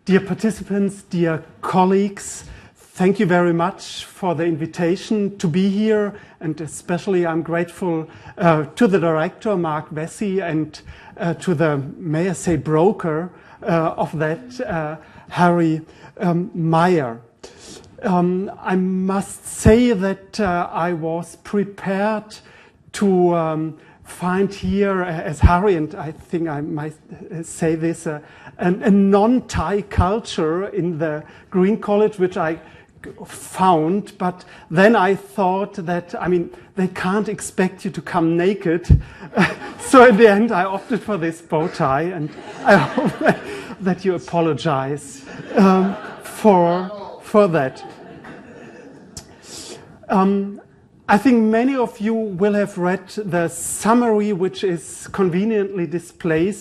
Dear participants, dear colleagues, thank you very much for the invitation to be here, and especially I'm grateful to the director, Mark Vesey, and to the, may I say, broker of that, Harry Meyer. I must say that I was prepared to find here, as Harry, and I think I might say this, a non-Thai culture in the Green College, which I found, but then I thought that, I mean, they can't expect you to come naked. So in the end, I opted for this bow tie, and I hope that you apologize for that. I think many of you will have read the summary, which is conveniently displayed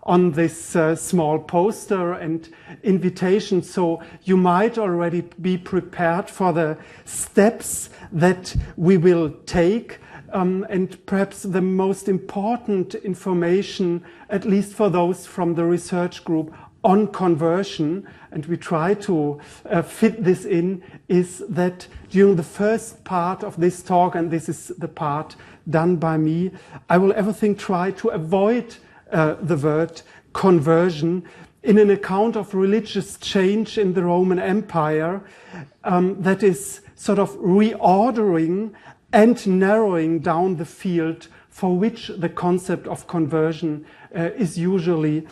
on this small poster and invitation, so you might already be prepared for the steps that we will take, and perhaps the most important information, at least for those from the research group on conversion, and we try to fit this in, is that during the first part of this talk, and this is the part done by me, I will everything try to avoid the word conversion in an account of religious change in the Roman Empire that is sort of reordering and narrowing down the field for which the concept of conversion is usually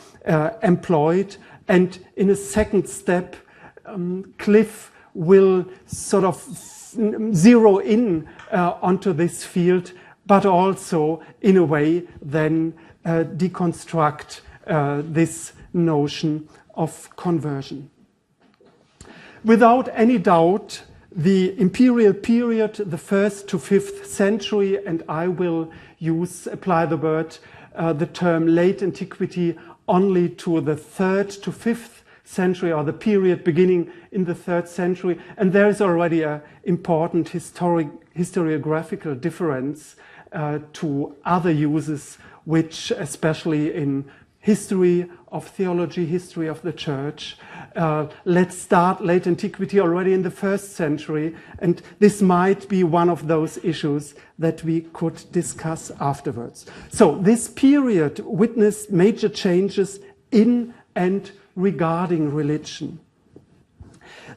employed. And in a second step, Cliff will sort of zero in onto this field, but also in a way then deconstruct this notion of conversion. Without any doubt, the imperial period, the 1st to 5th century, and I will apply the term late antiquity only to the 3rd to 5th century, or the period beginning in the 3rd century, and there is already an important historiographical difference to other uses, which especially in history of theology, history of the church. Let's start late antiquity already in the 1st century, and this might be one of those issues that we could discuss afterwards. So this period witnessed major changes in and regarding religion.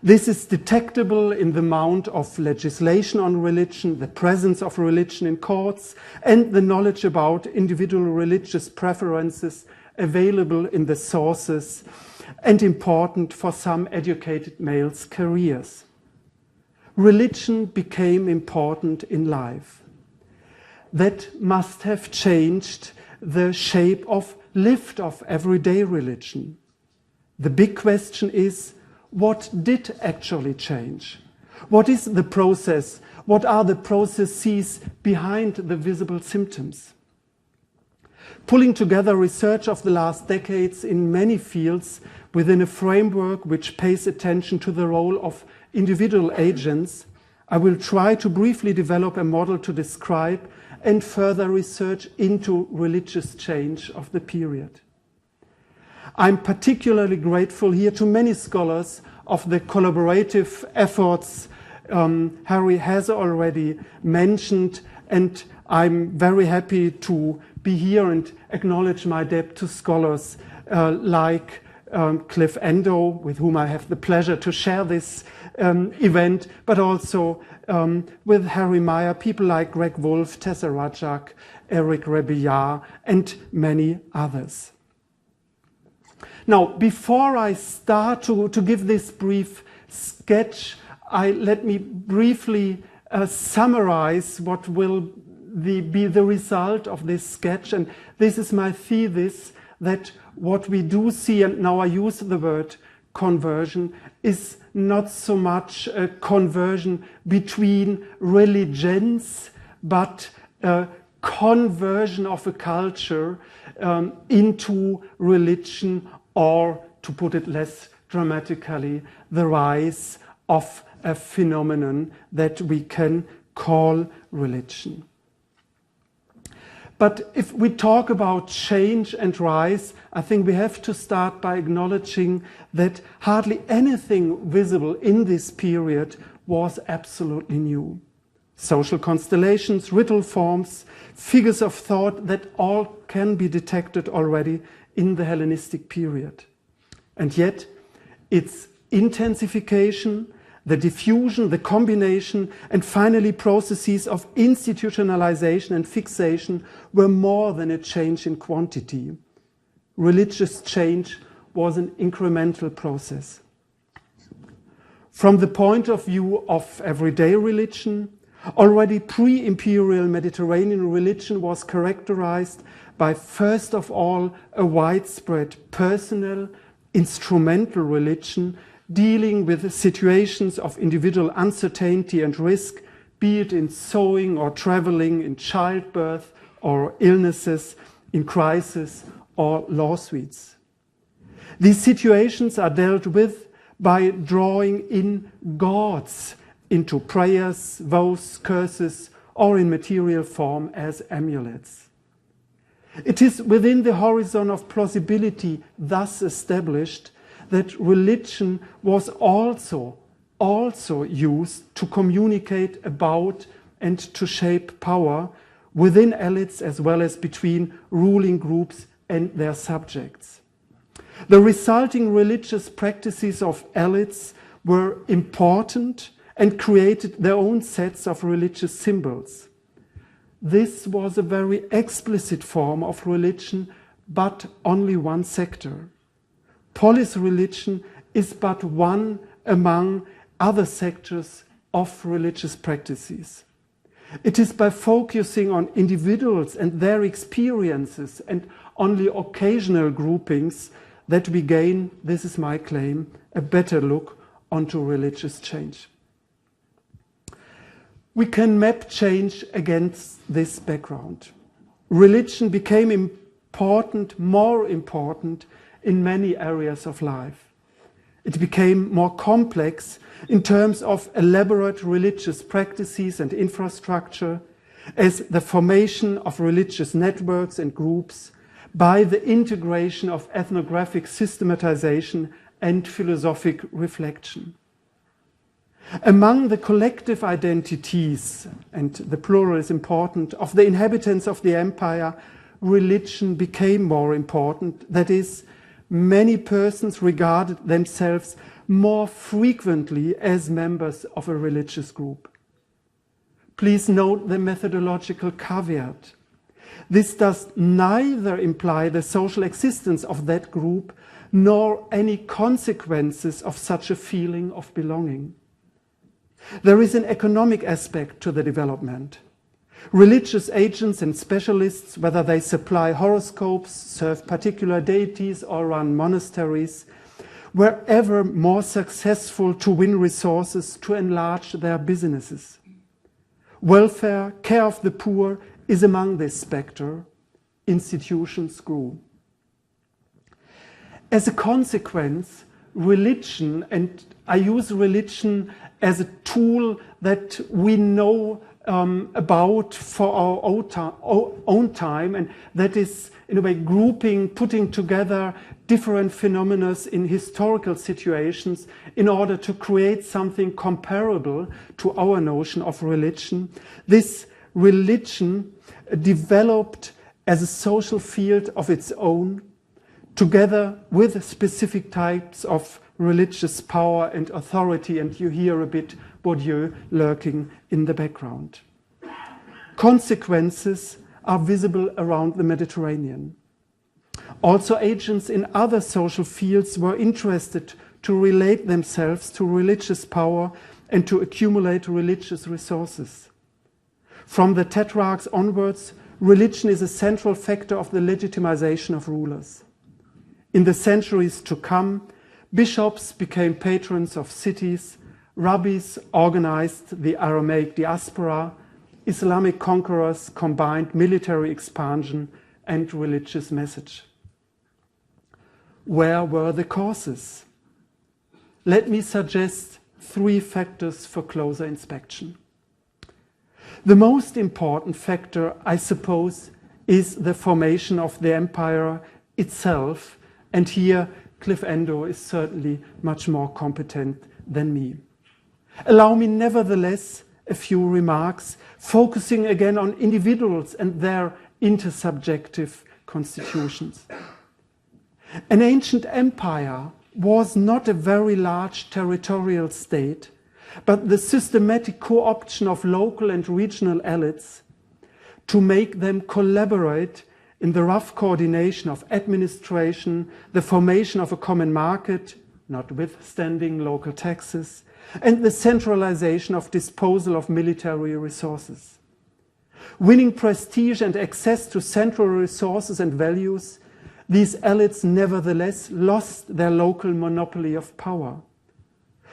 This is detectable in the amount of legislation on religion, the presence of religion in courts, and the knowledge about individual religious preferences available in the sources, and important for some educated males' careers. Religion became important in life. That must have changed the shape of lived of everyday religion. The big question is, what did actually change? What is the process? What are the processes behind the visible symptoms? Pulling together research of the last decades in many fields within a framework which pays attention to the role of individual agents, I will try to briefly develop a model to describe and further research into religious change of the period. I'm particularly grateful here to many scholars of the collaborative efforts Harry has already mentioned, and I'm very happy to be here and acknowledge my debt to scholars like Cliff Ando, with whom I have the pleasure to share this event, but also with Harry Meyer, people like Greg Wolf, Tessa Rajak, Eric Rebillard, and many others. Now, before I start to give this brief sketch, let me briefly summarize what will be the result of this sketch. And this is my thesis, that what we do see, and now I use the word conversion, is not so much a conversion between religions, but a conversion of a culture into religion, or, to put it less dramatically, the rise of a phenomenon that we can call religion. But if we talk about change and rise, I think we have to start by acknowledging that hardly anything visible in this period was absolutely new. Social constellations, ritual forms, figures of thought, that all can be detected already in the Hellenistic period. And yet, its intensification, the diffusion, the combination, and finally processes of institutionalization and fixation were more than a change in quantity. Religious change was an incremental process. From the point of view of everyday religion, already pre-imperial Mediterranean religion was characterized by, first of all, a widespread personal, instrumental religion dealing with situations of individual uncertainty and risk, be it in sowing or traveling, in childbirth or illnesses, in crisis or lawsuits. These situations are dealt with by drawing in gods into prayers, vows, curses, or in material form as amulets. It is within the horizon of plausibility thus established that religion was also used to communicate about and to shape power within elites as well as between ruling groups and their subjects. The resulting religious practices of elites were important and created their own sets of religious symbols. This was a very explicit form of religion, but only one sector. Polis religion is but one among other sectors of religious practices. It is by focusing on individuals and their experiences and only occasional groupings that we gain, this is my claim, a better look onto religious change. We can map change against this background. Religion became important, more important, in many areas of life. It became more complex in terms of elaborate religious practices and infrastructure, as the formation of religious networks and groups, by the integration of ethnographic systematization and philosophic reflection. Among the collective identities, and the plural is important, of the inhabitants of the empire, religion became more important. That is, many persons regarded themselves more frequently as members of a religious group. Please note the methodological caveat. This does neither imply the social existence of that group nor any consequences of such a feeling of belonging. There is an economic aspect to the development. Religious agents and specialists, whether they supply horoscopes, serve particular deities, or run monasteries, were ever more successful to win resources to enlarge their businesses. Welfare, care of the poor is among this spectre. Institutions grew. As a consequence, religion, and I use religion as a tool that we know about for our own time, and that is in a way grouping, putting together different phenomena in historical situations in order to create something comparable to our notion of religion. This religion developed as a social field of its own, together with specific types of religious power and authority, and you hear a bit Bourdieu lurking in the background. Consequences are visible around the Mediterranean. Also, agents in other social fields were interested to relate themselves to religious power and to accumulate religious resources. From the tetrarchs onwards, religion is a central factor of the legitimization of rulers. In the centuries to come, bishops became patrons of cities, rabbis organized the Aramaic diaspora, Islamic conquerors combined military expansion and religious message. Where were the causes? Let me suggest 3 factors for closer inspection. The most important factor, I suppose, is the formation of the empire itself, and here Cliff Ando is certainly much more competent than me. Allow me nevertheless a few remarks, focusing again on individuals and their intersubjective constitutions. An ancient empire was not a very large territorial state, but the systematic co-option of local and regional elites to make them collaborate in the rough coordination of administration, the formation of a common market, notwithstanding local taxes, and the centralization of disposal of military resources. Winning prestige and access to central resources and values, these elites nevertheless lost their local monopoly of power.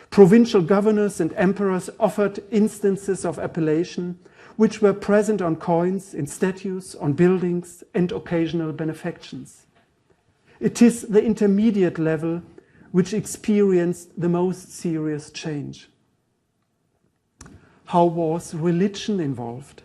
Provincial governors and emperors offered instances of appellation which were present on coins, in statues, on buildings, and occasional benefactions. It is the intermediate level which experienced the most serious change. How was religion involved?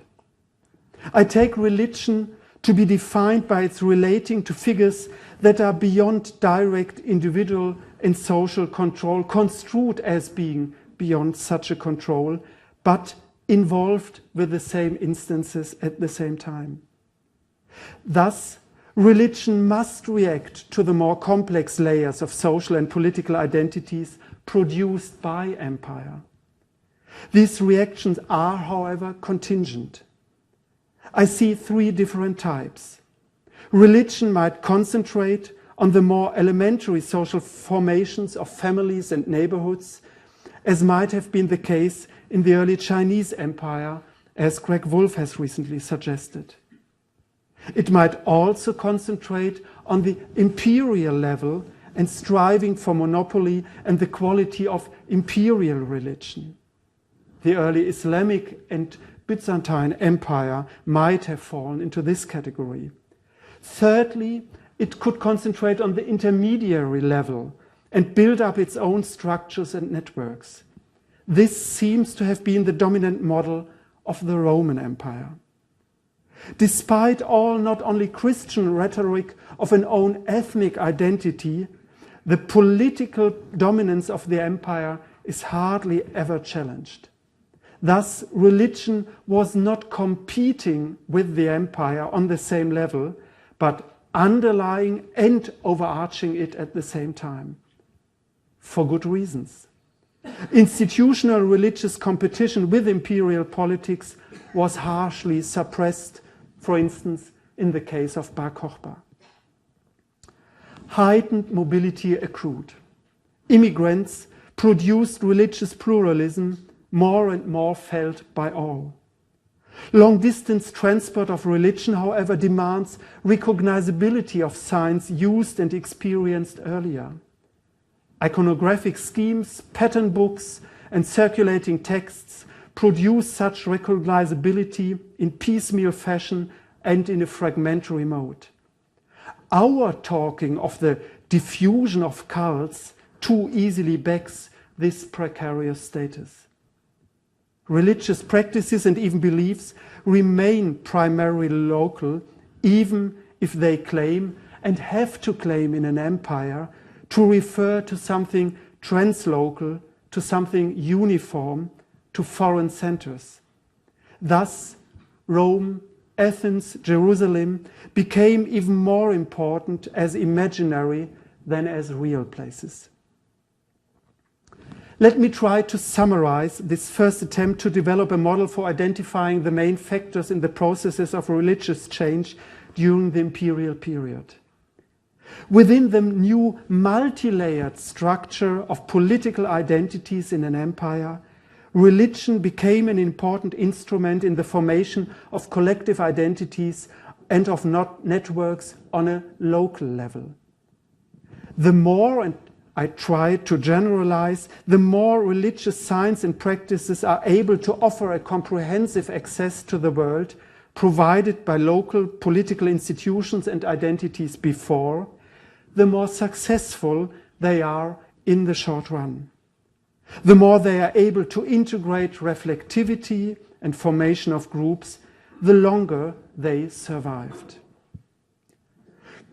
I take religion to be defined by its relating to figures that are beyond direct individual and social control, construed as being beyond such a control, but involved with the same instances at the same time. Thus, religion must react to the more complex layers of social and political identities produced by empire. These reactions are, however, contingent. I see three different types. Religion might concentrate on the more elementary social formations of families and neighborhoods, as might have been the case in the early Chinese empire, as Greg Wolf has recently suggested. It might also concentrate on the imperial level and striving for monopoly and the quality of imperial religion. The early Islamic and Byzantine Empire might have fallen into this category. Thirdly, it could concentrate on the intermediary level and build up its own structures and networks. This seems to have been the dominant model of the Roman Empire. Despite all not only Christian rhetoric of an own ethnic identity, the political dominance of the empire is hardly ever challenged. Thus, religion was not competing with the empire on the same level, but underlying and overarching it at the same time. For good reasons. Institutional religious competition with imperial politics was harshly suppressed, for instance, in the case of Bar Kokhba. Heightened mobility accrued. Immigrants produced religious pluralism, more and more felt by all. Long-distance transport of religion, however, demands recognizability of signs used and experienced earlier. Iconographic schemes, pattern books, and circulating texts produce such recognizability in piecemeal fashion and in a fragmentary mode. Our talking of the diffusion of cults too easily backs this precarious status. Religious practices and even beliefs remain primarily local, even if they claim, and have to claim in an empire, to refer to something translocal, to something uniform, to foreign centers. Thus, Rome, Athens, Jerusalem became even more important as imaginary than as real places. Let me try to summarize this first attempt to develop a model for identifying the main factors in the processes of religious change during the imperial period. Within the new multi-layered structure of political identities in an empire, religion became an important instrument in the formation of collective identities and of networks on a local level. The more, and I try to generalize, the more religious signs and practices are able to offer a comprehensive access to the world provided by local political institutions and identities before, the more successful they are in the short run. The more they are able to integrate reflectivity and formation of groups, the longer they survived.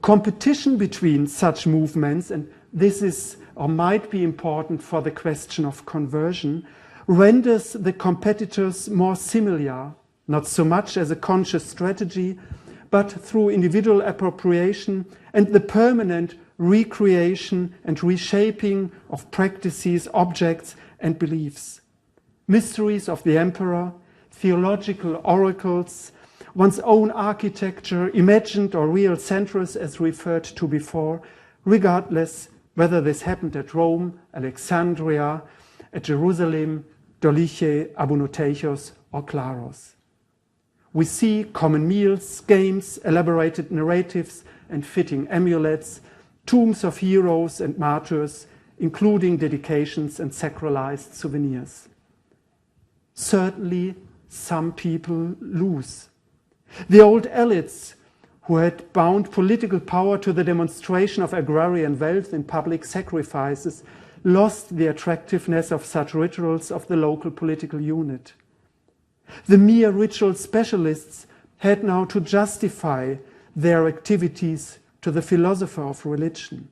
Competition between such movements, and this is or might be important for the question of conversion, renders the competitors more similar, not so much as a conscious strategy, but through individual appropriation and the permanent recreation and reshaping of practices, objects, and beliefs. Mysteries of the emperor, theological oracles, one's own architecture, imagined or real centers as referred to before, regardless whether this happened at Rome, Alexandria, at Jerusalem, Doliche, Abunoteichos, or Claros. We see common meals, games, elaborated narratives, and fitting amulets, tombs of heroes and martyrs, including dedications and sacralized souvenirs. Certainly, some people lose. The old elites, who had bound political power to the demonstration of agrarian wealth in public sacrifices, lost the attractiveness of such rituals of the local political unit. The mere ritual specialists had now to justify their activities to the philosopher of religion.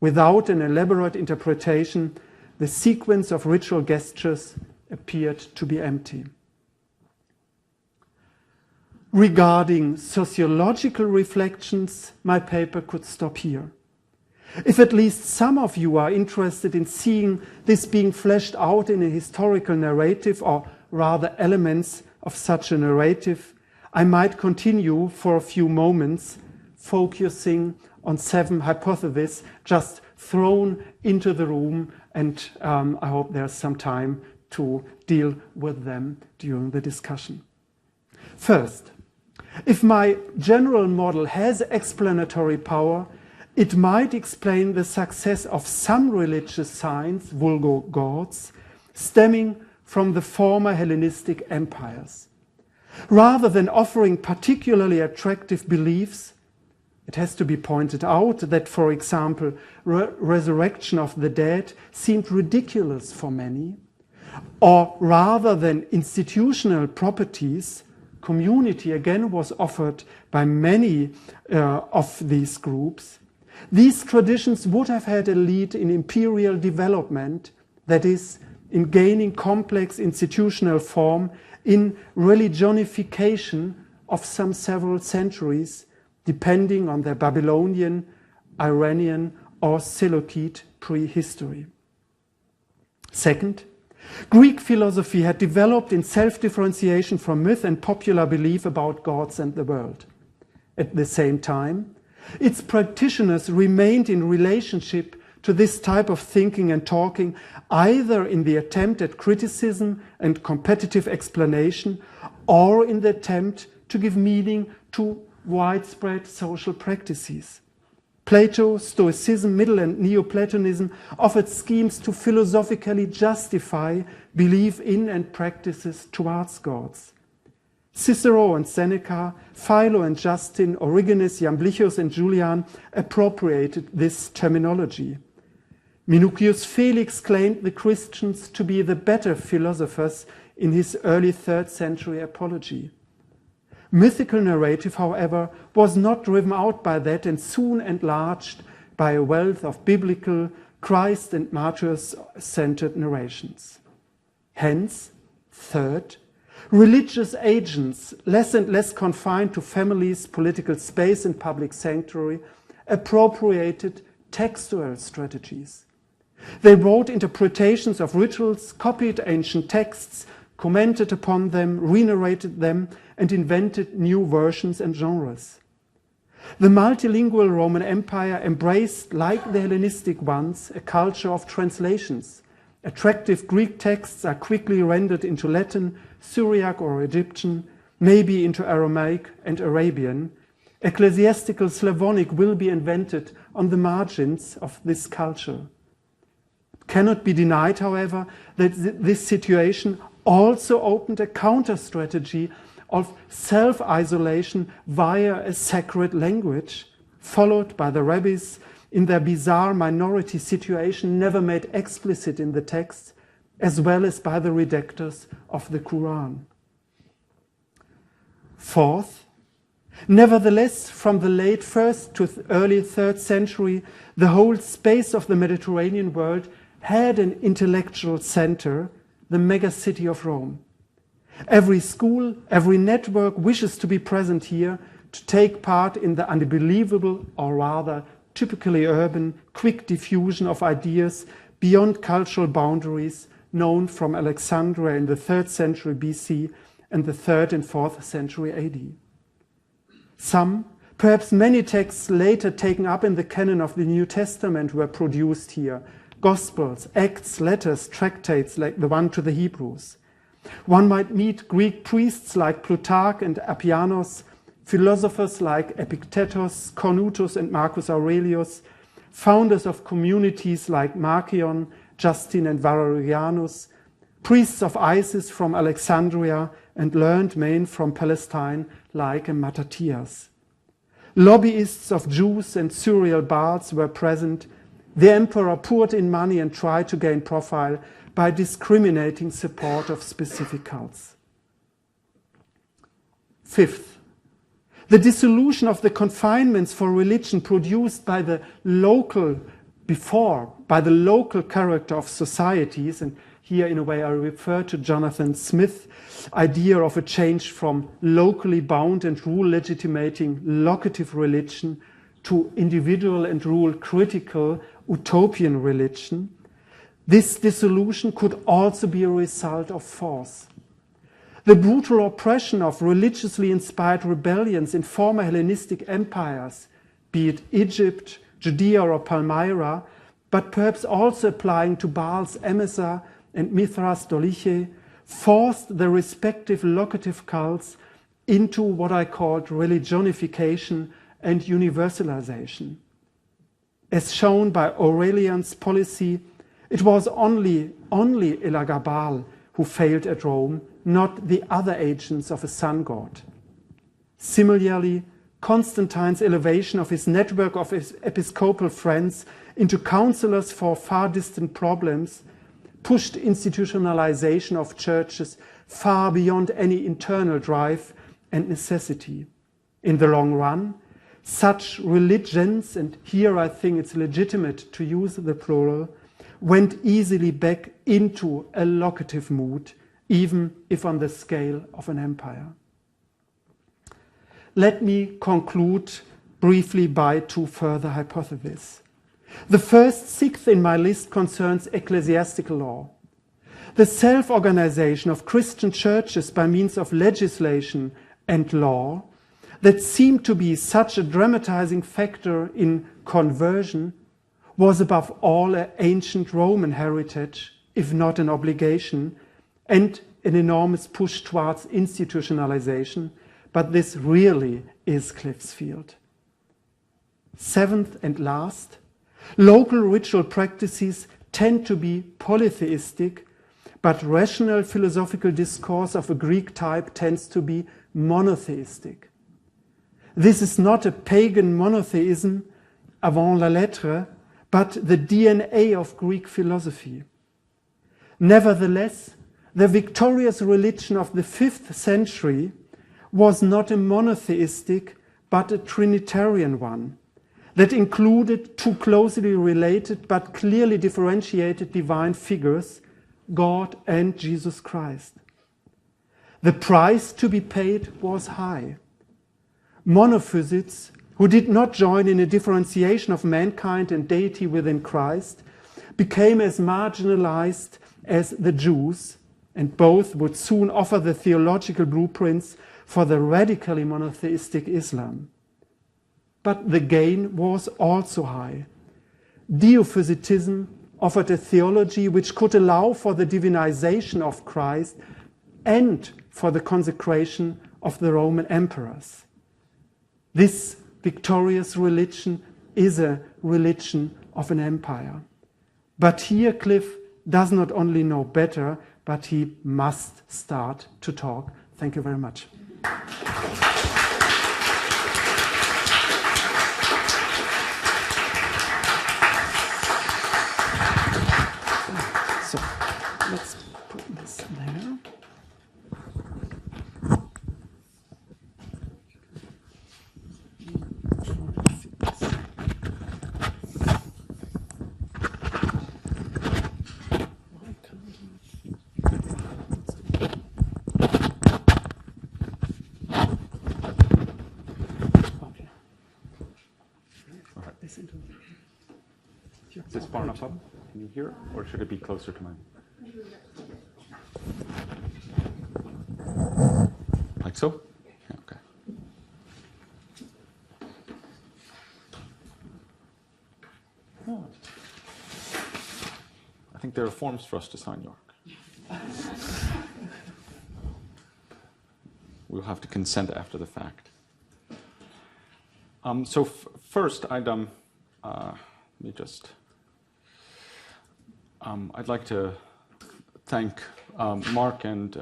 Without an elaborate interpretation, the sequence of ritual gestures appeared to be empty. Regarding sociological reflections, my paper could stop here. If at least some of you are interested in seeing this being fleshed out in a historical narrative, or rather elements of such a narrative, I might continue for a few moments, focusing on 7 hypotheses just thrown into the room, and I hope there's some time to deal with them during the discussion. First, if my general model has explanatory power, it might explain the success of some religious signs, vulgo gods, stemming from the former Hellenistic empires. Rather than offering particularly attractive beliefs, it has to be pointed out that, for example, resurrection of the dead seemed ridiculous for many, or rather than institutional properties, community again was offered by many of these groups. These traditions would have had a lead in imperial development, that is, in gaining complex institutional form, in religionification of some several centuries, depending on their Babylonian, Iranian, or Seleucid prehistory. Second, Greek philosophy had developed in self-differentiation from myth and popular belief about gods and the world. At the same time, its practitioners remained in relationship to this type of thinking and talking, either in the attempt at criticism and competitive explanation, or in the attempt to give meaning to widespread social practices. Plato, Stoicism, Middle and Neoplatonism offered schemes to philosophically justify belief in and practices towards gods. Cicero and Seneca, Philo and Justin, Origenes, Iamblichus and Julian appropriated this terminology. Minucius Felix claimed the Christians to be the better philosophers in his early 3rd century Apology. Mythical narrative, however, was not driven out by that and soon enlarged by a wealth of biblical, Christ and martyrs-centered narrations. Hence, third, religious agents, less and less confined to families, political space and public sanctuary, appropriated textual strategies. They wrote interpretations of rituals, copied ancient texts, commented upon them, re-narrated them, and invented new versions and genres. The multilingual Roman Empire embraced, like the Hellenistic ones, a culture of translations. Attractive Greek texts are quickly rendered into Latin, Syriac or Egyptian, maybe into Aramaic and Arabian. Ecclesiastical Slavonic will be invented on the margins of this culture. It cannot be denied, however, that this situation also opened a counter-strategy of self-isolation via a sacred language, followed by the rabbis in their bizarre minority situation never made explicit in the text, as well as by the redactors of the Quran. Fourth, Nevertheless, from the late 1st to early 3rd century, the whole space of the Mediterranean world had an intellectual center, the megacity of Rome. Every school, every network wishes to be present here to take part in the unbelievable, or rather typically urban, quick diffusion of ideas beyond cultural boundaries known from Alexandria in the 3rd century BC and the 3rd and 4th century AD. Some, perhaps many texts later taken up in the canon of the New Testament were produced here. Gospels, Acts, letters, tractates like the one to the Hebrews. One might meet Greek priests like Plutarch and Appianos, philosophers like Epictetus, Cornutus and Marcus Aurelius, founders of communities like Marcion, Justin and Valerianus, priests of Isis from Alexandria and learned men from Palestine like Mattathias. Lobbyists of Jews and Syrian Baals were present. The emperor poured in money and tried to gain profile by discriminating support of specific cults. Fifth, the dissolution of the confinements for religion produced by the local character of societies, and here in a way I refer to Jonathan Smith's idea of a change from locally bound and rule legitimating locative religion to individual and rule critical utopian religion. This dissolution could also be a result of force. The brutal oppression of religiously inspired rebellions in former Hellenistic empires, be it Egypt, Judea or Palmyra, but perhaps also applying to Baal's Emesa and Mithras Doliche, forced the respective locative cults into what I called religionification and universalization. As shown by Aurelian's policy, it was only Elagabal who failed at Rome, not the other agents of a sun god. Similarly, Constantine's elevation of his network of his episcopal friends into counselors for far distant problems pushed institutionalization of churches far beyond any internal drive and necessity. In the long run, such religions, and here I think it's legitimate to use the plural, went easily back into a locative mood, even if on the scale of an empire. Let me conclude briefly by two further hypotheses. The first, sixth in my list, concerns ecclesiastical law. The self-organization of Christian churches by means of legislation and law that seemed to be such a dramatizing factor in conversion was above all an ancient Roman heritage, if not an obligation, and an enormous push towards institutionalization, but this really is Cliff's field. Seventh and last, local ritual practices tend to be polytheistic, but rational philosophical discourse of a Greek type tends to be monotheistic. This is not a pagan monotheism avant la lettre, but the DNA of Greek philosophy. Nevertheless, the victorious religion of the 5th century was not a monotheistic, but a Trinitarian one that included two closely related but clearly differentiated divine figures, God and Jesus Christ. The price to be paid was high. Monophysites, who did not join in a differentiation of mankind and deity within Christ, became as marginalized as the Jews, and both would soon offer the theological blueprints for the radically monotheistic Islam. But the gain was also high. Diophysitism offered a theology which could allow for the divinization of Christ and for the consecration of the Roman emperors. This victorious religion is a religion of an empire. But here Cliff does not only know better, but he must start to talk. Thank you very much. So let's put this there. this into. Is this far enough up? Can you hear it? Or should it be closer to mine? Like so? Yeah, okay. Oh. I think there are forms for us to sign, Jörg. We'll have to consent after the fact. So first, I'd like to thank Mark and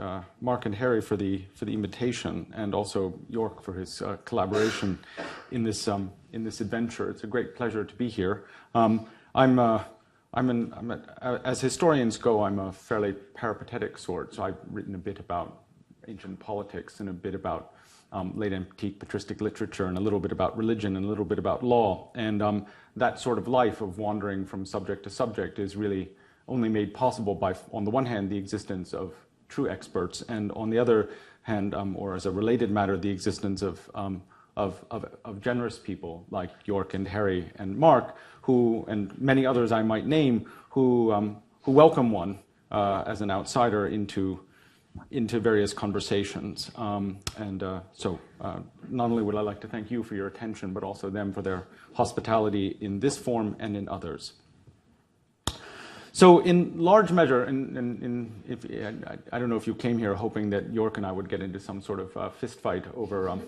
Harry for the invitation, and also Jörg for his collaboration in this adventure. It's a great pleasure to be here. As historians go, I'm a fairly peripatetic sort. So I've written a bit about ancient politics and a bit about late antique patristic literature and a little bit about religion and a little bit about law. And that sort of life of wandering from subject to subject is really only made possible by, on the one hand, the existence of true experts, and on the other hand, or as a related matter, the existence of generous people like Jörg and Harry and Mark, who, and many others I might name, who welcome one as an outsider into various conversations. So not only would I like to thank you for your attention, but also them for their hospitality in this forum and in others. So in large measure, I don't know if you came here hoping that Jörg and I would get into some sort of fist fight over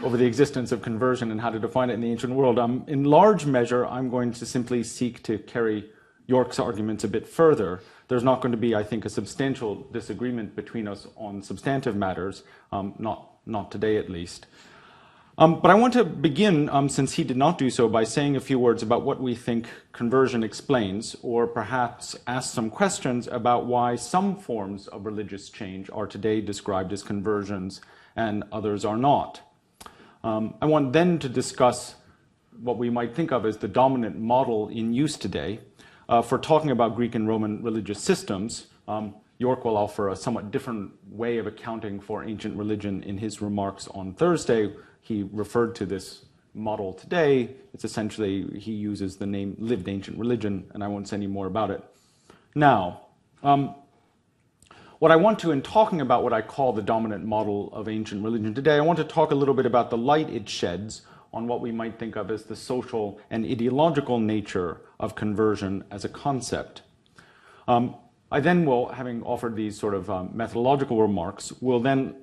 the existence of conversion and how to define it in the ancient world. In large measure, I'm going to simply seek to carry Jörg's arguments a bit further. There's not going to be, I think, a substantial disagreement between us on substantive matters, not today at least. But I want to begin, since he did not do so, by saying a few words about what we think conversion explains, or perhaps ask some questions about why some forms of religious change are today described as conversions and others are not. I want then to discuss what we might think of as the dominant model in use today. For talking about Greek and Roman religious systems, Jörg will offer a somewhat different way of accounting for ancient religion in his remarks on Thursday. He referred to this model today. It's essentially, he uses the name lived ancient religion, and I won't say any more about it. Now, what I want to, in talking about what I call the dominant model of ancient religion today, I want to talk a little bit about the light it sheds on what we might think of as the social and ideological nature of conversion as a concept. I then will, having offered these sort of methodological remarks, will then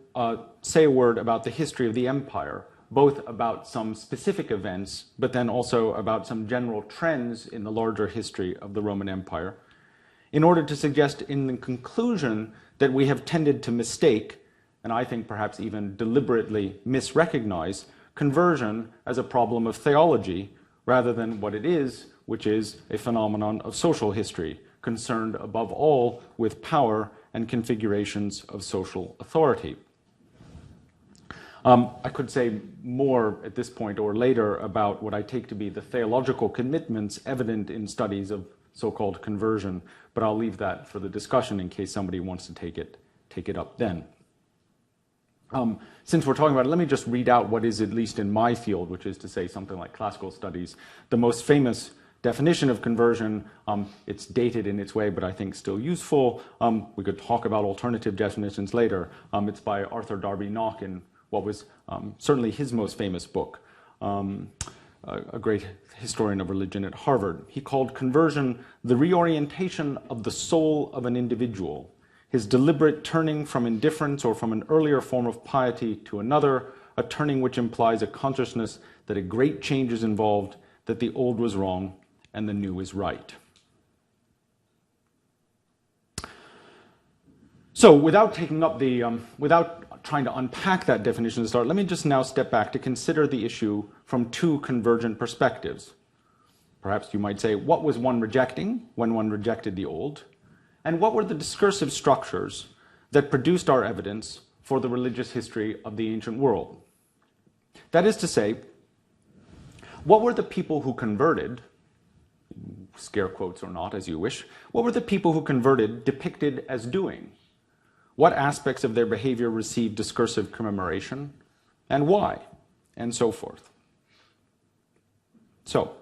say a word about the history of the empire, both about some specific events, but then also about some general trends in the larger history of the Roman Empire, in order to suggest in the conclusion that we have tended to mistake, and I think perhaps even deliberately misrecognize, conversion as a problem of theology, rather than what it is, which is a phenomenon of social history, concerned above all with power and configurations of social authority. I could say more at this point or later about what I take to be the theological commitments evident in studies of so-called conversion, but I'll leave that for the discussion in case somebody wants to take it up then. Since we're talking about it, let me just read out what is, at least in my field, which is to say something like classical studies, the most famous definition of conversion. It's dated in its way, but I think still useful. We could talk about alternative definitions later. It's by Arthur Darby Nock in what was certainly his most famous book, a great historian of religion at Harvard. He called conversion the reorientation of the soul of an individual, his deliberate turning from indifference or from an earlier form of piety to another, a turning which implies a consciousness that a great change is involved, that the old was wrong and the new is right. So without taking up without trying to unpack that definition to start, let me just now step back to consider the issue from two convergent perspectives. Perhaps you might say, what was one rejecting when one rejected the old? And what were the discursive structures that produced our evidence for the religious history of the ancient world? That is to say, what were the people who converted, scare quotes or not as you wish, what were the people who converted depicted as doing? What aspects of their behavior received discursive commemoration, and why, and so forth. So,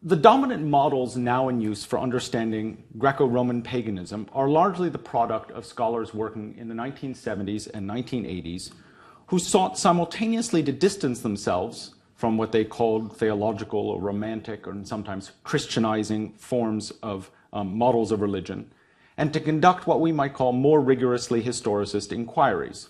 The dominant models now in use for understanding Greco-Roman paganism are largely the product of scholars working in the 1970s and 1980s who sought simultaneously to distance themselves from what they called theological or romantic or sometimes Christianizing forms of models of religion, and to conduct what we might call more rigorously historicist inquiries.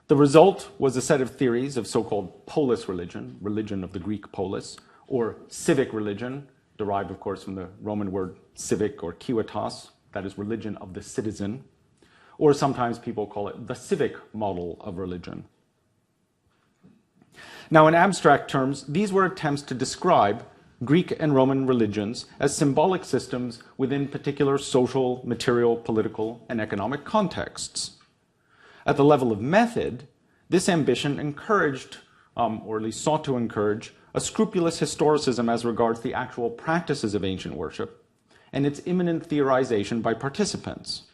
The result was a set of theories of so-called polis religion, religion of the Greek polis, or civic religion, derived, of course, from the Roman word civic or civitas, that is religion of the citizen, or sometimes people call it the civic model of religion. Now, in abstract terms, these were attempts to describe Greek and Roman religions as symbolic systems within particular social, material, political, and economic contexts. At the level of method, this ambition encouraged, or at least sought to encourage, a scrupulous historicism as regards the actual practices of ancient worship, and its imminent theorization by participants.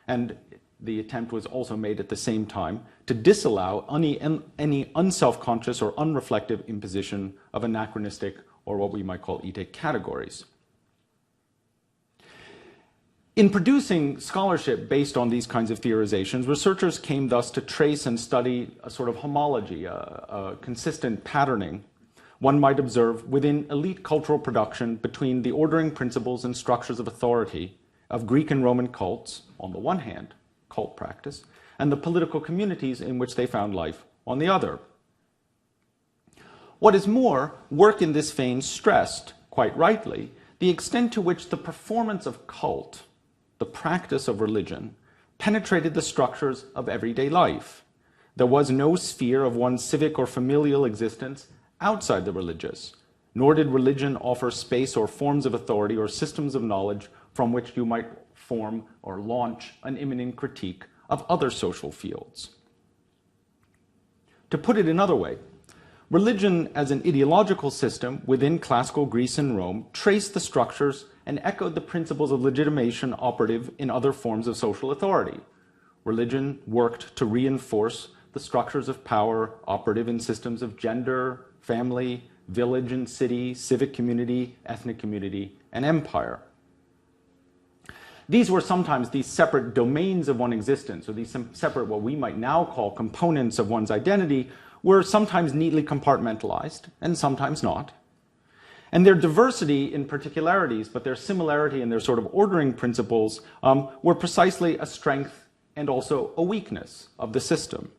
And the attempt was also made at the same time to disallow any unself-conscious or unreflective imposition of anachronistic or what we might call etic categories. In producing scholarship based on these kinds of theorizations, researchers came thus to trace and study a sort of homology, a consistent patterning one might observe within elite cultural production between the ordering principles and structures of authority of Greek and Roman cults, on the one hand, cult practice, and the political communities in which they found life, on the other. What is more, work in this vein stressed, quite rightly, the extent to which the performance of cult, the practice of religion, penetrated the structures of everyday life. There was no sphere of one's civic or familial existence outside the religious, nor did religion offer space or forms of authority or systems of knowledge from which you might form or launch an imminent critique of other social fields. To put it another way, religion as an ideological system within classical Greece and Rome traced the structures and echoed the principles of legitimation operative in other forms of social authority. Religion worked to reinforce the structures of power operative in systems of gender, family, village and city, civic community, ethnic community, and empire. These were sometimes these separate domains of one's existence, or these separate, what we might now call components of one's identity, were sometimes neatly compartmentalized and sometimes not. And their diversity in particularities, but their similarity in their sort of ordering principles, were precisely a strength and also a weakness of the system.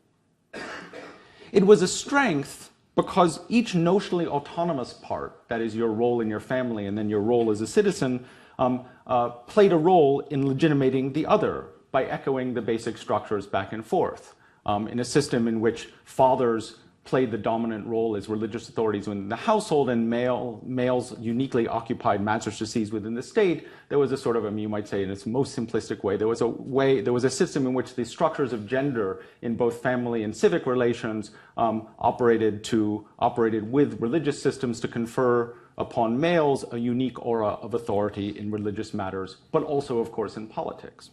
It was a strength because each notionally autonomous part, that is your role in your family and then your role as a citizen, played a role in legitimating the other by echoing the basic structures back and forth. In a system in which fathers played the dominant role as religious authorities within the household and males uniquely occupied magistracies within the state, there was a sort of, you might say in its most simplistic way, there was a system in which the structures of gender in both family and civic relations operated with religious systems to confer upon males a unique aura of authority in religious matters, but also, of course, in politics.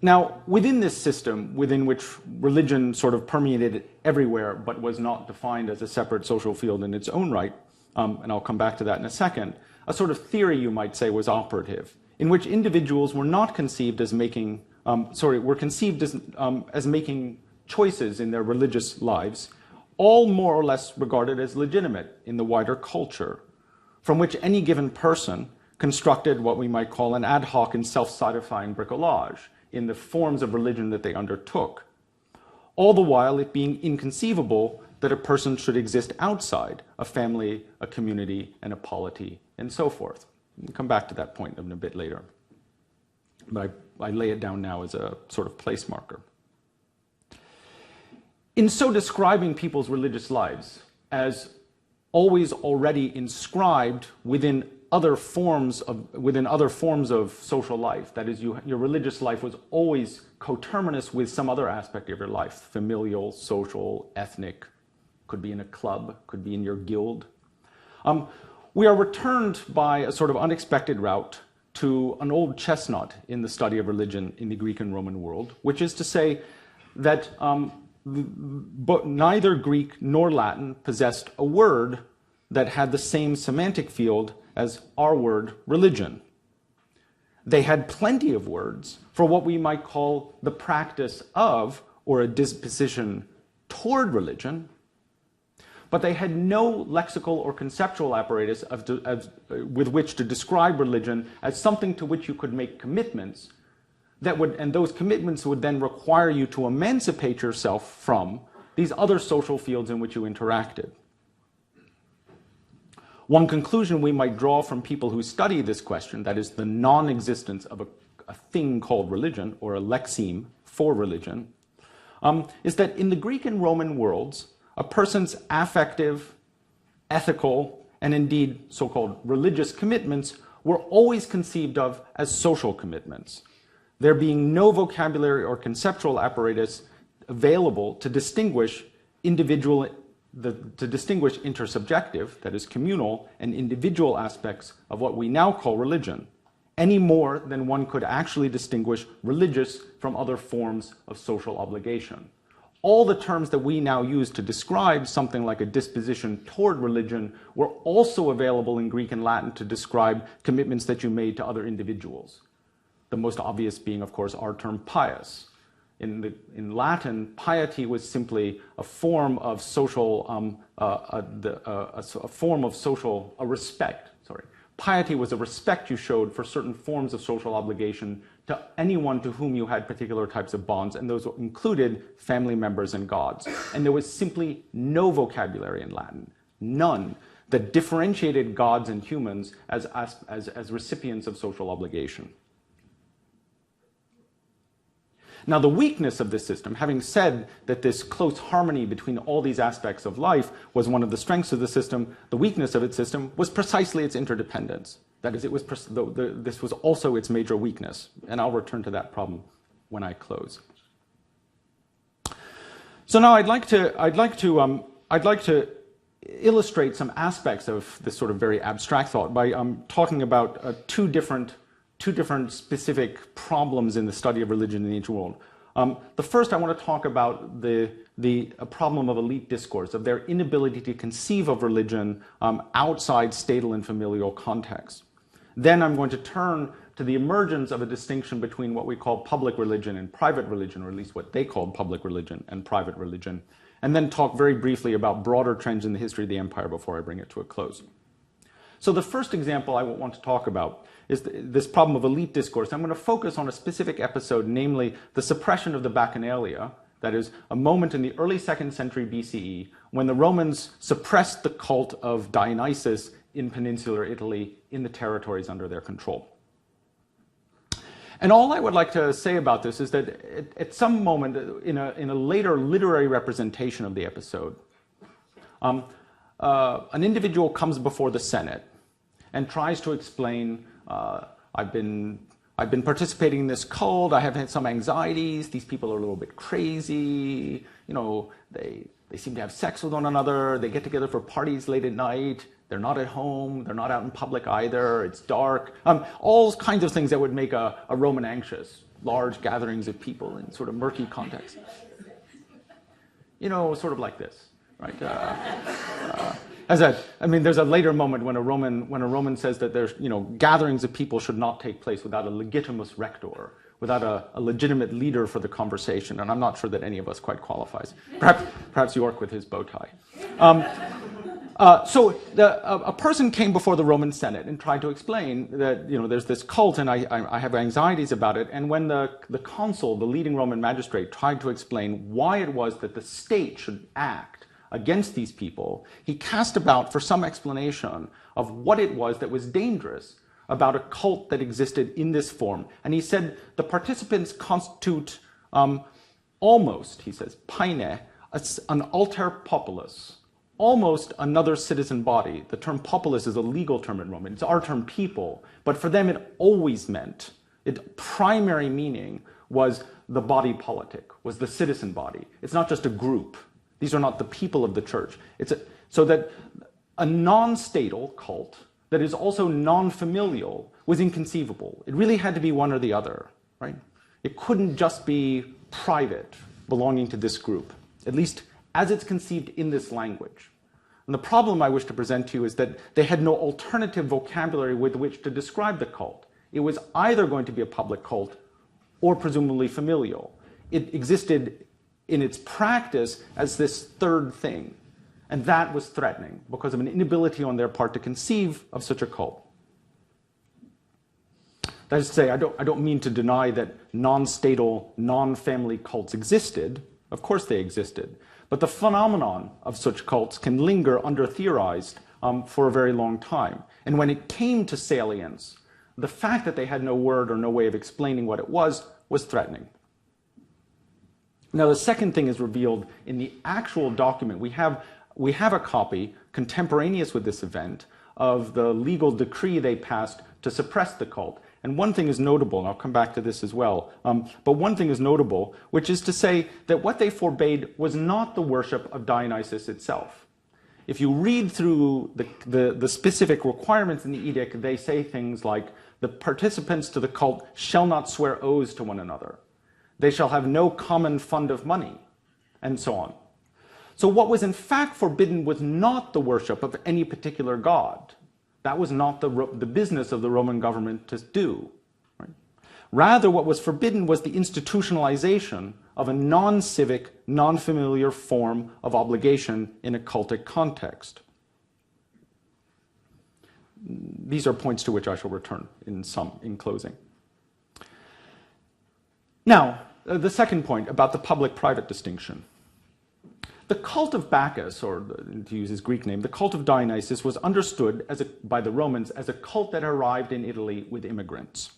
Now, within this system, within which religion sort of permeated everywhere but was not defined as a separate social field in its own right, and I'll come back to that in a second, a sort of theory, you might say, was operative, in which individuals were not conceived as making, were conceived as making choices in their religious lives, all more or less regarded as legitimate in the wider culture, from which any given person constructed what we might call an ad hoc and self-satisfying bricolage in the forms of religion that they undertook, all the while it being inconceivable that a person should exist outside a family, a community, and a polity, and so forth. We'll come back to that point in a bit later. But I lay it down now as a sort of place marker. In so describing people's religious lives as always already inscribed within other forms of social life, that is, your religious life was always coterminous with some other aspect of your life, familial, social, ethnic, could be in a club, could be in your guild. We are returned by a sort of unexpected route to an old chestnut in the study of religion in the Greek and Roman world, which is to say that neither Greek nor Latin possessed a word that had the same semantic field as our word religion. They had plenty of words for what we might call the practice of or a disposition toward religion, but they had no lexical or conceptual apparatus with which to describe religion as something to which you could make commitments and those commitments would then require you to emancipate yourself from these other social fields in which you interacted. One conclusion we might draw from people who study this question, that is the non-existence of a thing called religion, or a lexeme for religion, is that in the Greek and Roman worlds, a person's affective, ethical, and indeed so-called religious commitments were always conceived of as social commitments, there being no vocabulary or conceptual apparatus available to distinguish intersubjective, that is communal, and individual aspects of what we now call religion, any more than one could actually distinguish religious from other forms of social obligation. All the terms that we now use to describe something like a disposition toward religion were also available in Greek and Latin to describe commitments that you made to other individuals. The most obvious being, of course, our term pious. In Latin, piety was simply a form of social, respect. Sorry, piety was a respect you showed for certain forms of social obligation to anyone to whom you had particular types of bonds, and those included family members and gods. And there was simply no vocabulary in Latin, none, that differentiated gods and humans as recipients of social obligation. Now, the weakness of this system, having said that this close harmony between all these aspects of life was one of the strengths of the system, the weakness of its system was precisely its interdependence. That is, this was also its major weakness, and I'll return to that problem when I close. So now I'd like to illustrate some aspects of this sort of very abstract thought by talking about two different specific problems in the study of religion in the ancient world. The first, I want to talk about the problem of elite discourse, of their inability to conceive of religion outside statal and familial contexts. Then I'm going to turn to the emergence of a distinction between what we call public religion and private religion, or at least what they called public religion and private religion, and then talk very briefly about broader trends in the history of the empire before I bring it to a close. So the first example I want to talk about is this problem of elite discourse. I'm going to focus on a specific episode, namely the suppression of the Bacchanalia, that is, a moment in the early 2nd century BCE when the Romans suppressed the cult of Dionysus in peninsular Italy in the territories under their control. And all I would like to say about this is that at some moment in a later literary representation of the episode, an individual comes before the Senate and tries to explain, I've been participating in this cult, I have had some anxieties, these people are a little bit crazy, you know, they seem to have sex with one another, they get together for parties late at night, they're not at home, they're not out in public either, it's dark, all kinds of things that would make a Roman anxious, large gatherings of people in sort of murky contexts. You know, sort of like this, right? There's a later moment when a Roman says that there's, gatherings of people should not take place without a legitimus rector, without a legitimate leader for the conversation, and I'm not sure that any of us quite qualifies. Perhaps York with his bow tie. So a person came before the Roman Senate and tried to explain that there's this cult and I have anxieties about it. And when the consul, the leading Roman magistrate, tried to explain why it was that the state should act against these people, he cast about for some explanation of what it was that was dangerous about a cult that existed in this form. And he said the participants constitute almost, he says, paine, an alter populus, almost another citizen body. The term populace is a legal term in Roman. It's our term people, but for them it always meant, its primary meaning was the body politic, was the citizen body. It's not just a group. These are not the people of the church. So that a non-statal cult that is also non-familial was inconceivable. It really had to be one or the other, right? It couldn't just be private, belonging to this group, at least as it's conceived in this language. And the problem I wish to present to you is that they had no alternative vocabulary with which to describe the cult. It was either going to be a public cult or presumably familial. It existed in its practice as this third thing, and that was threatening because of an inability on their part to conceive of such a cult. That is to say, I don't mean to deny that non-statal, non-family cults existed. Of course they existed. But the phenomenon of such cults can linger under-theorized for a very long time. And when it came to salience, the fact that they had no word or no way of explaining what it was threatening. Now, the second thing is revealed in the actual document. We have a copy contemporaneous with this event of the legal decree they passed to suppress the cult. And one thing is notable, and I'll come back to this as well, but one thing is notable, which is to say that what they forbade was not the worship of Dionysus itself. If you read through the specific requirements in the edict, they say things like, the participants to the cult shall not swear oaths to one another. They shall have no common fund of money, and so on. So what was in fact forbidden was not the worship of any particular god. That was not the business of the Roman government to do. Right? Rather, what was forbidden was the institutionalization of a non-civic, non-familiar form of obligation in a cultic context. These are points to which I shall return in closing. Now, the second point about the public-private distinction. The cult of Bacchus, or to use his Greek name, the cult of Dionysus was understood by the Romans as a cult that arrived in Italy with immigrants.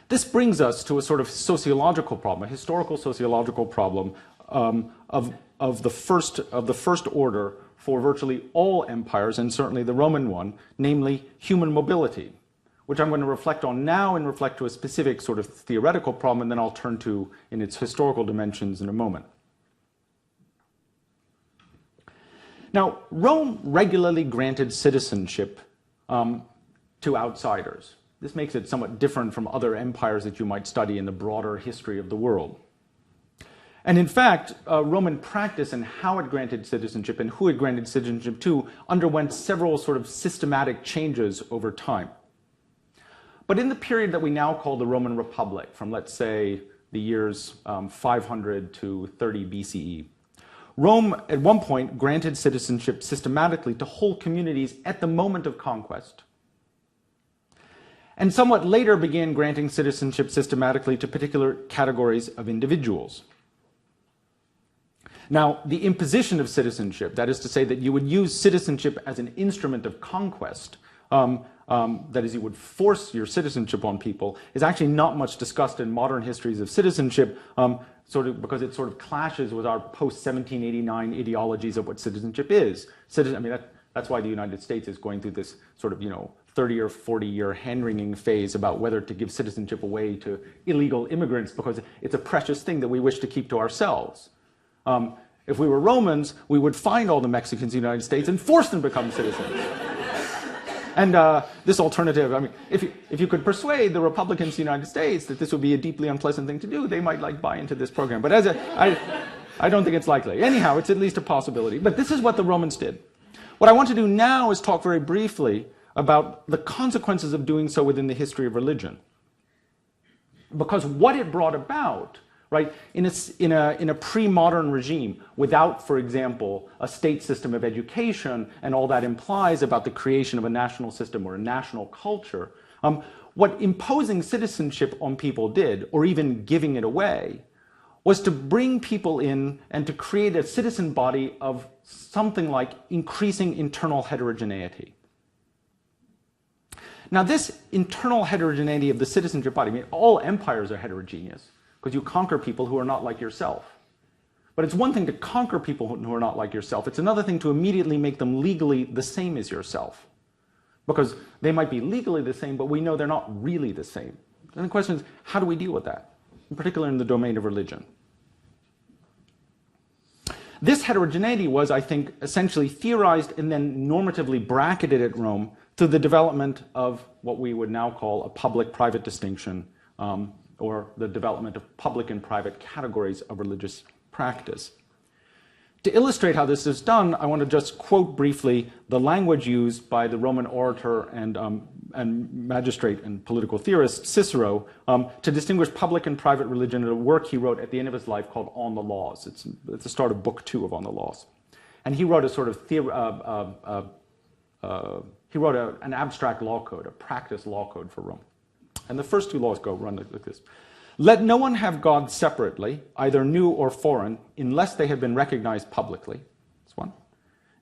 This brings us to a sort of sociological problem, a historical sociological problem of the first order for virtually all empires, and certainly the Roman one, namely human mobility, which I'm going to reflect on now and reflect to a specific sort of theoretical problem, and then I'll turn to in its historical dimensions in a moment. Now, Rome regularly granted citizenship to outsiders. This makes it somewhat different from other empires that you might study in the broader history of the world. And in fact, Roman practice and how it granted citizenship and who it granted citizenship to underwent several sort of systematic changes over time. But in the period that we now call the Roman Republic, from let's say the years 500 to 30 BCE, Rome at one point granted citizenship systematically to whole communities at the moment of conquest, and somewhat later began granting citizenship systematically to particular categories of individuals. Now, the imposition of citizenship, that is to say that you would use citizenship as an instrument of conquest, that is, you would force your citizenship on people, is actually not much discussed in modern histories of citizenship, sort of because it sort of clashes with our post-1789 ideologies of what citizenship is. That's why the United States is going through this sort of, 30 or 40-year hand-wringing phase about whether to give citizenship away to illegal immigrants, because it's a precious thing that we wish to keep to ourselves. If we were Romans, we would find all the Mexicans in the United States and force them to become citizens. And this alternative, if you could persuade the Republicans in the United States that this would be a deeply unpleasant thing to do, they might buy into this program. But I don't think it's likely. Anyhow, it's at least a possibility. But this is what the Romans did. What I want to do now is talk very briefly about the consequences of doing so within the history of religion. Because what it brought about, right, in a pre-modern regime, without, for example, a state system of education and all that implies about the creation of a national system or a national culture, what imposing citizenship on people did, or even giving it away, was to bring people in and to create a citizen body of something like increasing internal heterogeneity. Now, this internal heterogeneity of the citizenship body, all empires are heterogeneous, because you conquer people who are not like yourself. But it's one thing to conquer people who are not like yourself. It's another thing to immediately make them legally the same as yourself. Because they might be legally the same, but we know they're not really the same. And the question is, how do we deal with that? In particular in the domain of religion. This heterogeneity was, I think, essentially theorized and then normatively bracketed at Rome through the development of what we would now call a public-private distinction or the development of public and private categories of religious practice. To illustrate how this is done, I want to just quote briefly the language used by the Roman orator and magistrate and political theorist Cicero to distinguish public and private religion in a work he wrote at the end of his life called On the Laws. It's the start of Book 2 of On the Laws. And he wrote a sort of he wrote an abstract law code, a practice law code for Rome. And the first two laws run like this. Let no one have God separately, either new or foreign, unless they have been recognized publicly. That's one.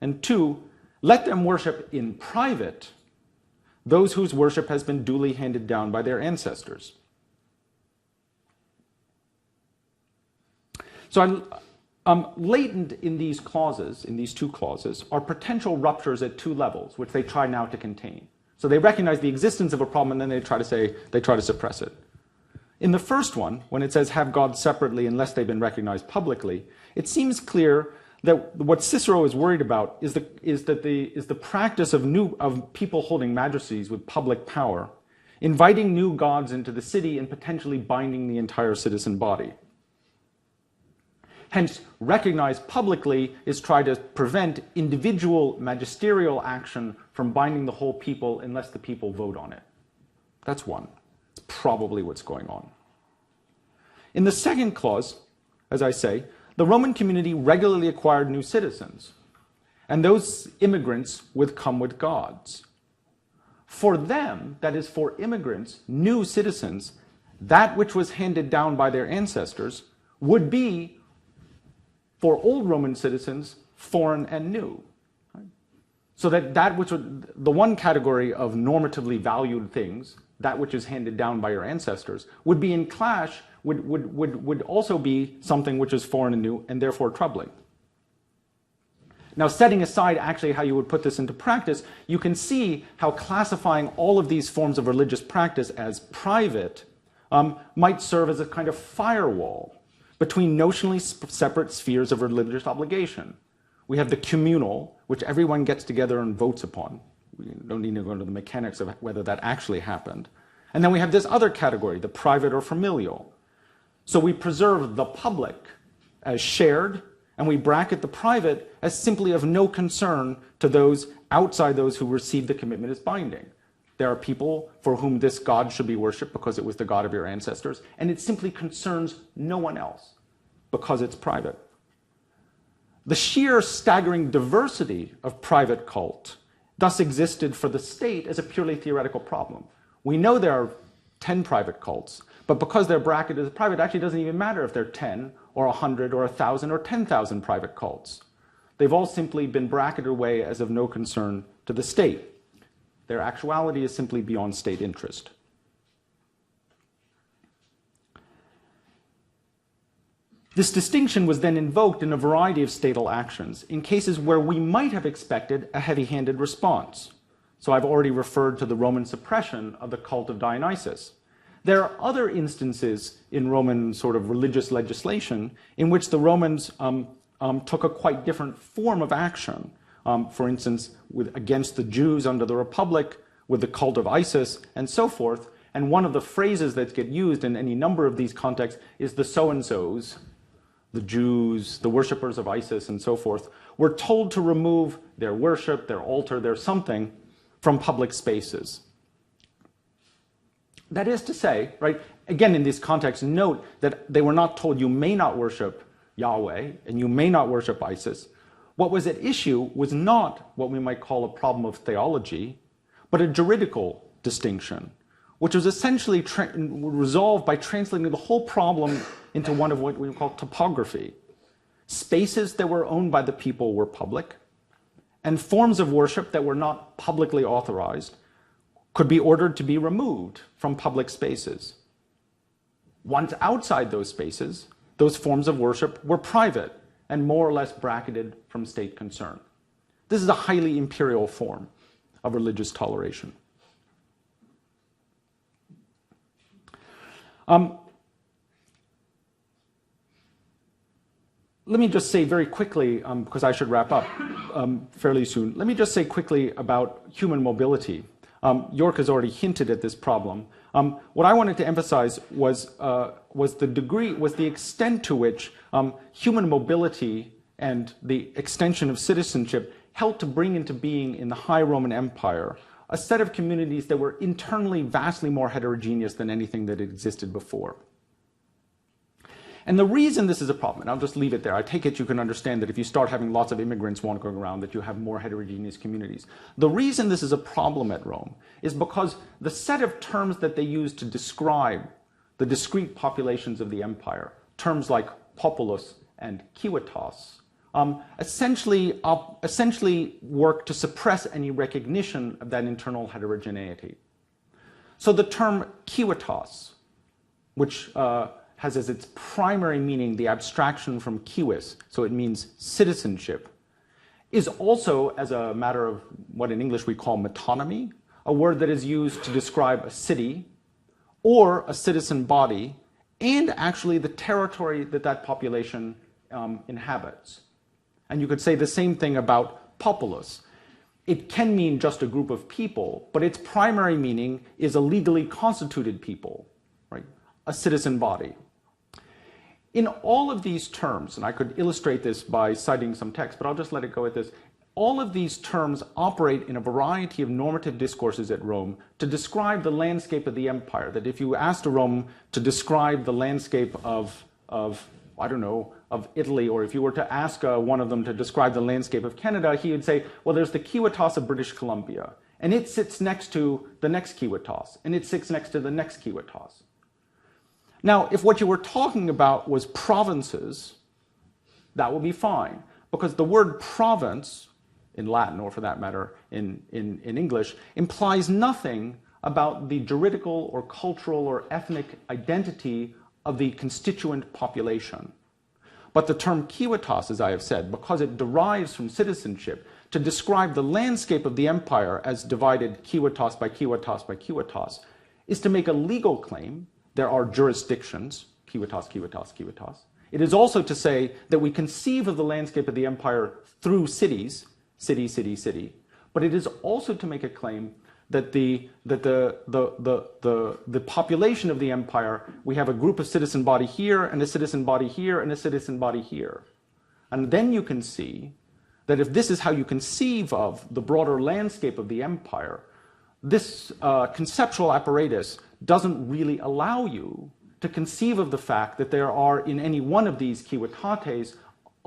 And two, let them worship in private those whose worship has been duly handed down by their ancestors. So latent in these clauses, in these two clauses, are potential ruptures at two levels, which they try now to contain. So they recognize the existence of a problem, and then they try to suppress it. In the first one, when it says have God separately unless they've been recognized publicly, it seems clear that what Cicero is worried about is the practice of people holding magistracies with public power, inviting new gods into the city and potentially binding the entire citizen body. Hence, recognized publicly is try to prevent individual magisterial action from binding the whole people unless the people vote on it. That's one. It's probably what's going on. In the second clause, as I say, the Roman community regularly acquired new citizens, and those immigrants would come with gods. For them, that is for immigrants, new citizens, that which was handed down by their ancestors would be, for old Roman citizens, foreign and new. So that which would, the one category of normatively valued things, that which is handed down by your ancestors, would be in clash, would also be something which is foreign and new, and therefore troubling. Now, setting aside actually how you would put this into practice, you can see how classifying all of these forms of religious practice as private might serve as a kind of firewall between notionally separate spheres of religious obligation. We have the communal, which everyone gets together and votes upon. We don't need to go into the mechanics of whether that actually happened. And then we have this other category, the private or familial. So we preserve the public as shared, and we bracket the private as simply of no concern to those outside those who receive the commitment as binding. There are people for whom this God should be worshipped because it was the God of your ancestors, and it simply concerns no one else because it's private. The sheer staggering diversity of private cult thus existed for the state as a purely theoretical problem. We know there are 10 private cults, but because they're bracketed as private, it actually doesn't even matter if they're 10 or 100 or 1,000 or 10,000 private cults. They've all simply been bracketed away as of no concern to the state. Their actuality is simply beyond state interest. This distinction was then invoked in a variety of statal actions in cases where we might have expected a heavy-handed response. So I've already referred to the Roman suppression of the cult of Dionysus. There are other instances in Roman sort of religious legislation in which the Romans took a quite different form of action. For instance, against the Jews under the Republic, with the cult of Isis, and so forth. And one of the phrases that get used in any number of these contexts is the so-and-sos, the Jews, the worshippers of Isis, and so forth, were told to remove their worship, their altar, their something from public spaces. That is to say, right, again in this context, note that they were not told you may not worship Yahweh and you may not worship Isis. What was at issue was not what we might call a problem of theology, but a juridical distinction, which was essentially resolved by translating the whole problem into one of what we call topography. Spaces that were owned by the people were public, and forms of worship that were not publicly authorized could be ordered to be removed from public spaces. Once outside those spaces, those forms of worship were private and more or less bracketed from state concern. This is a highly imperial form of religious toleration. Let me just say very quickly, because I should wrap up fairly soon, let me just say quickly about human mobility. Jörg has already hinted at this problem. What I wanted to emphasize was the extent to which human mobility and the extension of citizenship helped to bring into being in the High Roman Empire a set of communities that were internally vastly more heterogeneous than anything that had existed before. And the reason this is a problem, and I'll just leave it there. I take it you can understand that if you start having lots of immigrants wandering around, that you have more heterogeneous communities. The reason this is a problem at Rome is because the set of terms that they use to describe the discrete populations of the empire, terms like populus and civitas, essentially work to suppress any recognition of that internal heterogeneity. So the term civitas, which has as its primary meaning the abstraction from civis, so it means citizenship, is also, as a matter of what in English we call metonymy, a word that is used to describe a city or a citizen body and actually the territory that that population inhabits. And you could say the same thing about populus. It can mean just a group of people, but its primary meaning is a legally constituted people, right? A citizen body. In all of these terms, and I could illustrate this by citing some text, but I'll just let it go at this. All of these terms operate in a variety of normative discourses at Rome to describe the landscape of the empire. That if you asked a Rome to describe the landscape of I don't know, of Italy, or if you were to ask one of them to describe the landscape of Canada, he would say, well, there's the civitas of British Columbia, and it sits next to the next civitas, and it sits next to the next civitas. Now, if what you were talking about was provinces, that would be fine, because the word province, in Latin, or for that matter in English, implies nothing about the juridical or cultural or ethnic identity of the constituent population. But the term civitas, as I have said, because it derives from citizenship, to describe the landscape of the empire as divided civitas by civitas by civitas, is to make a legal claim. There are jurisdictions, civitas, civitas, civitas. It is also to say that we conceive of the landscape of the empire through cities, city, city, city. But it is also to make a claim that the population of the empire, we have a group of citizen body here, and a citizen body here, and a citizen body here. And then you can see that if this is how you conceive of the broader landscape of the empire, this conceptual apparatus doesn't really allow you to conceive of the fact that there are in any one of these civitates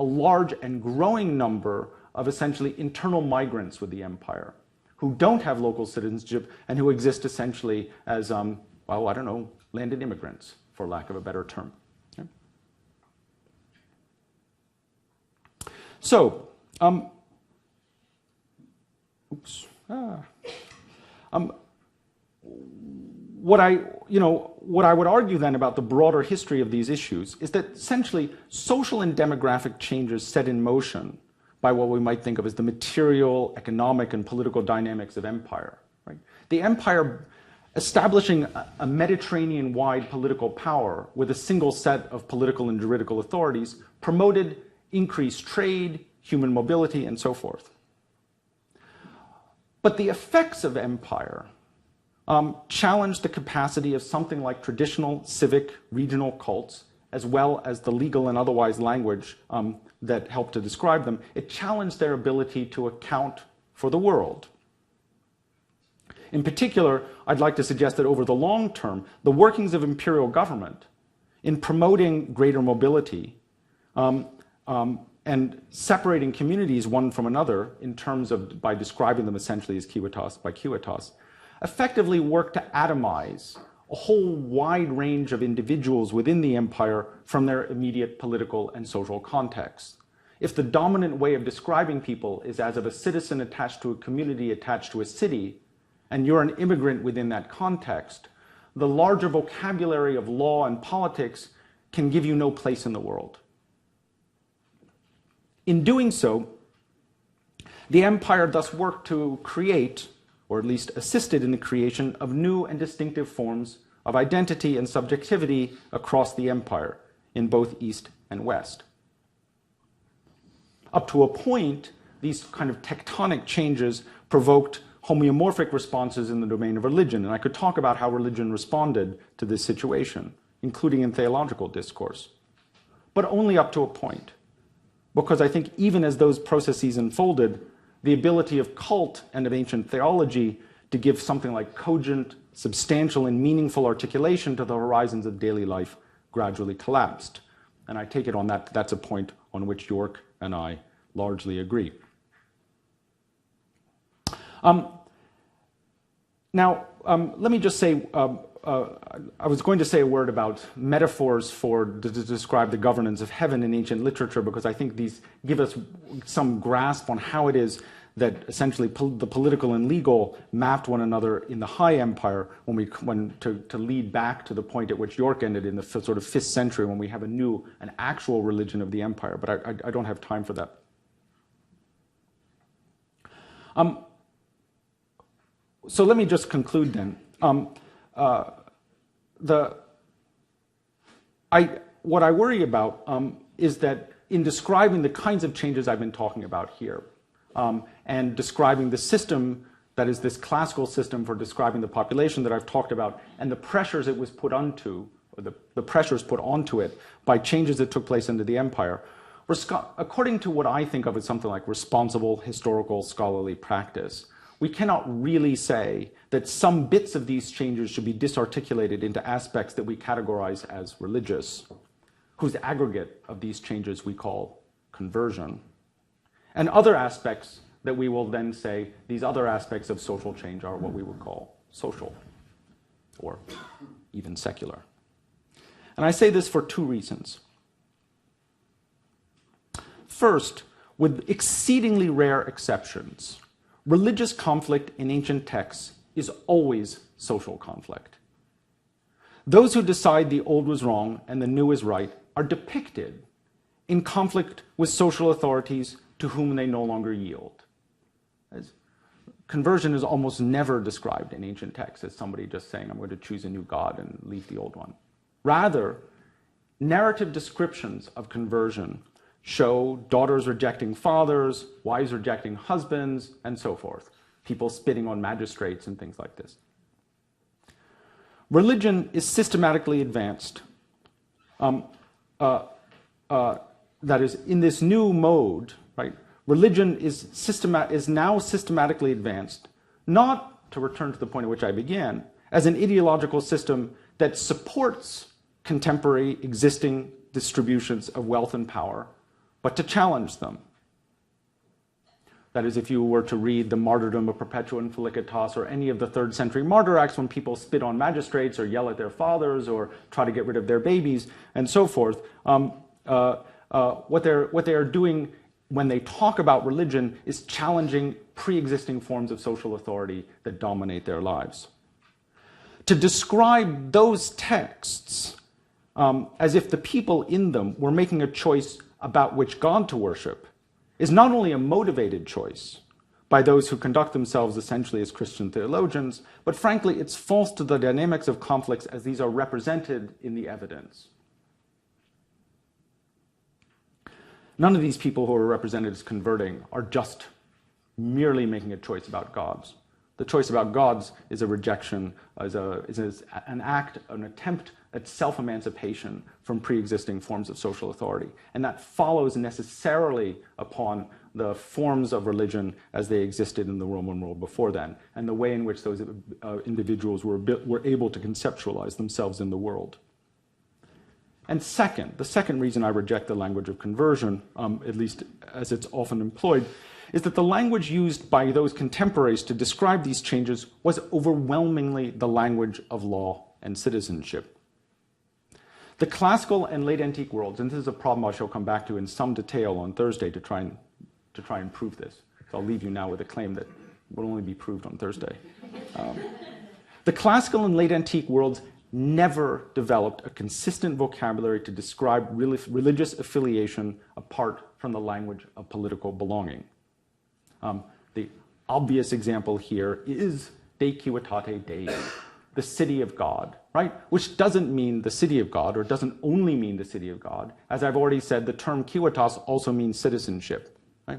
a large and growing number of essentially internal migrants with the empire who don't have local citizenship and who exist essentially as, well, I don't know, landed immigrants, for lack of a better term. Okay? So, what I would argue then about the broader history of these issues is that essentially social and demographic changes set in motion by what we might think of as the material, economic, and political dynamics of empire. Right? The empire establishing a Mediterranean-wide political power with a single set of political and juridical authorities promoted increased trade, human mobility, and so forth. But the effects of empire challenged the capacity of something like traditional civic regional cults, as well as the legal and otherwise language that helped to describe them. It challenged their ability to account for the world. In particular, I'd like to suggest that over the long term, the workings of imperial government in promoting greater mobility and separating communities one from another in terms of, by describing them essentially as civitas by civitas, effectively worked to atomize a whole wide range of individuals within the empire from their immediate political and social context. If the dominant way of describing people is as of a citizen attached to a community attached to a city, and you're an immigrant within that context, the larger vocabulary of law and politics can give you no place in the world. In doing so, the empire thus worked to create, or at least assisted in the creation of new and distinctive forms of identity and subjectivity across the empire in both East and West. Up to a point, these kind of tectonic changes provoked homeomorphic responses in the domain of religion, and I could talk about how religion responded to this situation, including in theological discourse, but only up to a point. Because I think even as those processes unfolded, the ability of cult and of ancient theology to give something like cogent, substantial, and meaningful articulation to the horizons of daily life gradually collapsed. And I take it on that that's a point on which Jörg and I largely agree. Now, let me just say, I was going to say a word about metaphors to describe the governance of heaven in ancient literature, because I think these give us some grasp on how it is that essentially the political and legal mapped one another in the High Empire to lead back to the point at which Jörg ended in the sort of 5th century, when we have an actual religion of the empire, but I don't have time for that. So let me just conclude then. What I worry about is that in describing the kinds of changes I've been talking about here, and describing the system that is this classical system for describing the population that I've talked about, and the pressures it was put onto, or the pressures put onto it by changes that took place under the empire, according to what I think of as something like responsible historical scholarly practice, we cannot really say that some bits of these changes should be disarticulated into aspects that we categorize as religious, whose aggregate of these changes we call conversion, and other aspects that we will then say these other aspects of social change are what we would call social, or even secular. And I say this for 2 reasons. First, with exceedingly rare exceptions, religious conflict in ancient texts is always social conflict. Those who decide the old was wrong and the new is right are depicted in conflict with social authorities to whom they no longer yield. Conversion is almost never described in ancient texts as somebody just saying, I'm going to choose a new god and leave the old one. Rather, narrative descriptions of conversion show daughters rejecting fathers, wives rejecting husbands, and so forth. People spitting on magistrates and things like this. Religion is systematically advanced. That is, in this new mode, right? Religion is now systematically advanced, not, to return to the point at which I began, as an ideological system that supports contemporary existing distributions of wealth and power, but to challenge them. That is, if you were to read the martyrdom of Perpetua and Felicitas or any of the 3rd century martyr acts, when people spit on magistrates or yell at their fathers or try to get rid of their babies and so forth, what they are doing when they talk about religion is challenging pre-existing forms of social authority that dominate their lives. To describe those texts as if the people in them were making a choice about which God to worship is not only a motivated choice by those who conduct themselves essentially as Christian theologians, but frankly, it's false to the dynamics of conflicts as these are represented in the evidence. None of these people who are represented as converting are just merely making a choice about gods. The choice about gods is a rejection, is an act, an attempt at self-emancipation from pre-existing forms of social authority. And that follows necessarily upon the forms of religion as they existed in the Roman world before then, and the way in which those individuals were able to conceptualize themselves in the world. And second, the second reason I reject the language of conversion, at least as it's often employed, is that the language used by those contemporaries to describe these changes was overwhelmingly the language of law and citizenship. The classical and late antique worlds, and this is a problem I shall come back to in some detail on Thursday to try and prove this. So I'll leave you now with a claim that will only be proved on Thursday. The classical and late antique worlds never developed a consistent vocabulary to describe religious affiliation apart from the language of political belonging. The obvious example here is De Civitate Dei, the city of God, right? Which doesn't mean the city of God, or doesn't only mean the city of God. As I've already said, the term civitas also means citizenship, right?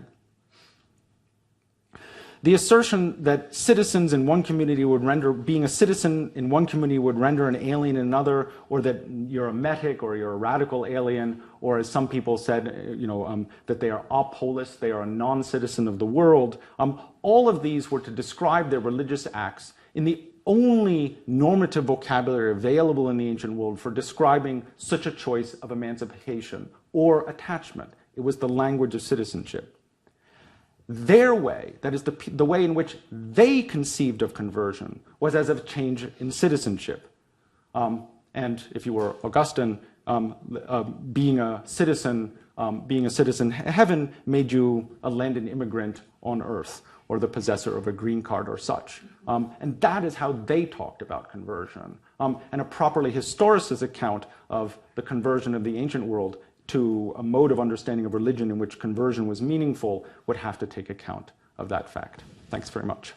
The assertion that citizens in one community would render, being a citizen in one community would render an alien in another, or that you're a metic or you're a radical alien, or as some people said, that they are apolis, they are a non-citizen of the world. All of these were to describe their religious acts in the only normative vocabulary available in the ancient world for describing such a choice of emancipation or attachment. It was the language of citizenship. Their way, that is the way in which they conceived of conversion, was as of change in citizenship. And if you were Augustine, being a citizen in heaven made you a landed immigrant on earth, or the possessor of a green card or such. And that is how they talked about conversion. And a properly historicist account of the conversion of the ancient world to a mode of understanding of religion in which conversion was meaningful would have to take account of that fact. Thanks very much.